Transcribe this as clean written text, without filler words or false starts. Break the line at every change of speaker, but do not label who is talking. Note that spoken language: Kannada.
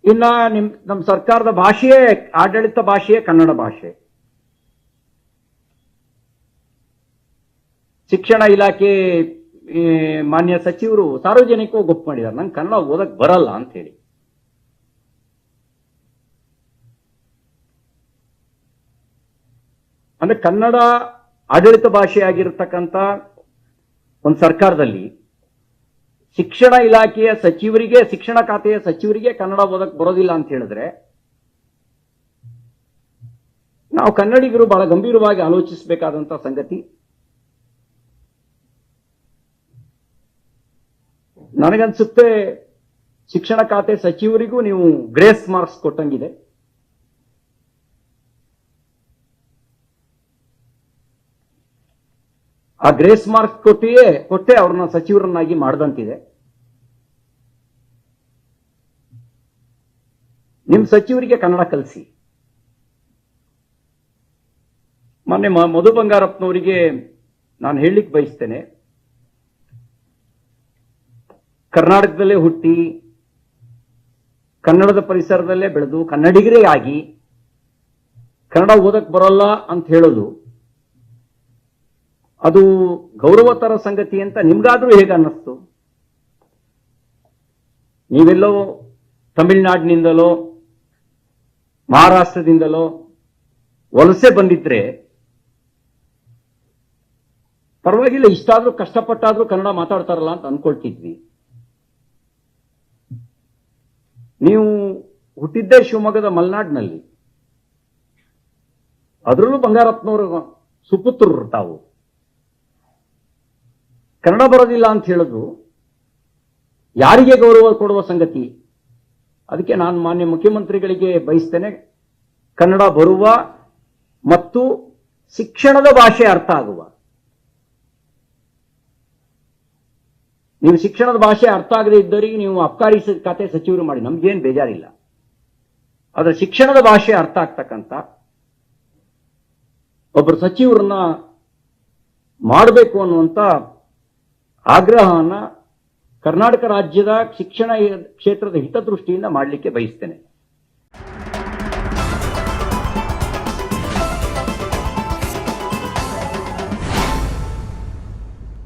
ಇನ್ನ ನಮ್ಮ ಸರ್ಕಾರದ ಭಾಷೆಯೇ, ಆಡಳಿತ ಭಾಷೆಯೇ ಕನ್ನಡ ಭಾಷೆ. ಶಿಕ್ಷಣ ಇಲಾಖೆ ಮಾನ್ಯ ಸಚಿವರು ಸಾರ್ವಜನಿಕವಾಗಿ ಗೊತ್ತು ಮಾಡಿದ್ದಾರೆ, ನಂಗೆ ಕನ್ನಡ ಓದಕ್ ಬರಲ್ಲ ಅಂತ ಹೇಳಿ. ಅಂದ್ರೆ ಕನ್ನಡ ಆಡಳಿತ ಭಾಷೆಯಾಗಿರ್ತಕ್ಕಂಥ ಒಂದು ಸರ್ಕಾರದಲ್ಲಿ ಶಿಕ್ಷಣ ಇಲಾಖೆಯ ಸಚಿವರಿಗೆ, ಶಿಕ್ಷಣ ಖಾತೆಯ ಸಚಿವರಿಗೆ ಕನ್ನಡ ಓದಕ್ ಬರೋದಿಲ್ಲ ಅಂತ ಹೇಳಿದ್ರೆ ನಾವು ಕನ್ನಡಿಗರು ಬಹಳ ಗಂಭೀರವಾಗಿ ಆಲೋಚಿಸಬೇಕಾದಂತ ಸಂಗತಿ. ನನಗನ್ಸುತ್ತೆ ಶಿಕ್ಷಣ ಖಾತೆ ಸಚಿವರಿಗೂ ನೀವು ಗ್ರೇಸ್ ಮಾರ್ಕ್ಸ್ ಕೊಟ್ಟಂಗಿದೆ. ಆ ಗ್ರೇಸ್ ಮಾರ್ಕ್ಸ್ ಕೊಟ್ಟೆ ಅವ್ರನ್ನ ಸಚಿವರನ್ನಾಗಿ ಮಾಡದಂತಿದೆ. ನಿಮ್ ಸಚಿವರಿಗೆ ಕನ್ನಡ ಕಲಿಸಿ. ಮೊನ್ನೆ ಮಧು ಬಂಗಾರಪ್ಪನವರಿಗೆ ನಾನು ಹೇಳಲಿಕ್ಕೆ ಬಯಸ್ತೇನೆ, ಕರ್ನಾಟಕದಲ್ಲೇ ಹುಟ್ಟಿ ಕನ್ನಡದ ಪರಿಸರದಲ್ಲೇ ಬೆಳೆದು ಕನ್ನಡಿಗರೇ ಆಗಿ ಕನ್ನಡ ಓದಕ್ ಬರೋಲ್ಲ ಅಂತ ಹೇಳೋದು ಅದು ಗೌರವತರ ಸಂಗತಿ ಅಂತ ನಿಮ್ಗಾದ್ರೂ ಹೇಗೆ ಅನ್ನಿಸ್ತು? ನೀವೆಲ್ಲೋ ತಮಿಳುನಾಡಿನಿಂದಲೋ ಮಹಾರಾಷ್ಟ್ರದಿಂದಲೋ ವಲಸೆ ಬಂದಿದ್ರೆ ಪರವಾಗಿಲ್ಲ, ಇಷ್ಟಾದ್ರೂ ಕಷ್ಟಪಟ್ಟಾದ್ರೂ ಕನ್ನಡ ಮಾತಾಡ್ತಾರಲ್ಲ ಅಂತ ಅನ್ಕೊಳ್ತಿದ್ವಿ. ನೀವು ಹುಟ್ಟಿದ್ದೇ ಶಿವಮೊಗ್ಗದ ಮಲೆನಾಡಿನಲ್ಲಿ, ಅದರಲ್ಲೂ ಬಂಗಾರಪ್ಪನವರು ಸುಪುತ್ರರು ತಾವು. ಕನ್ನಡ ಬರೋದಿಲ್ಲ ಅಂತ ಹೇಳೋದು ಯಾರಿಗೆ ಗೌರವ ಕೊಡುವ ಸಂಗತಿ? ಅದಕ್ಕೆ ನಾನು ಮಾನ್ಯ ಮುಖ್ಯಮಂತ್ರಿಗಳಿಗೆ ಬಯಸ್ತೇನೆ, ಕನ್ನಡ ಬರುವ ಮತ್ತು ಶಿಕ್ಷಣದ ಭಾಷೆ ಅರ್ಥ ಆಗುವ. ನೀವು ಶಿಕ್ಷಣದ ಭಾಷೆ ಅರ್ಥ ಆಗದೆ ಇದ್ದವರಿಗೆ ನೀವು ಅಬ್ಕಾರಿ ಖಾತೆ ಸಚಿವರು ಮಾಡಿ, ನಮ್ಗೇನು ಬೇಜಾರಿಲ್ಲ. ಆದ್ರೆ ಶಿಕ್ಷಣದ ಭಾಷೆ ಅರ್ಥ ಆಗ್ತಕ್ಕಂಥ ಒಬ್ಬರು ಸಚಿವರನ್ನ ಮಾಡಬೇಕು ಅನ್ನುವಂತ ಆಗ್ರಹವನ್ನ ಕರ್ನಾಟಕ ರಾಜ್ಯದ ಶಿಕ್ಷಣ ಕ್ಷೇತ್ರದ ಹಿತದೃಷ್ಟಿಯಿಂದ ಮಾಡಲಿಕ್ಕೆ ಬಯಸ್ತೇನೆ.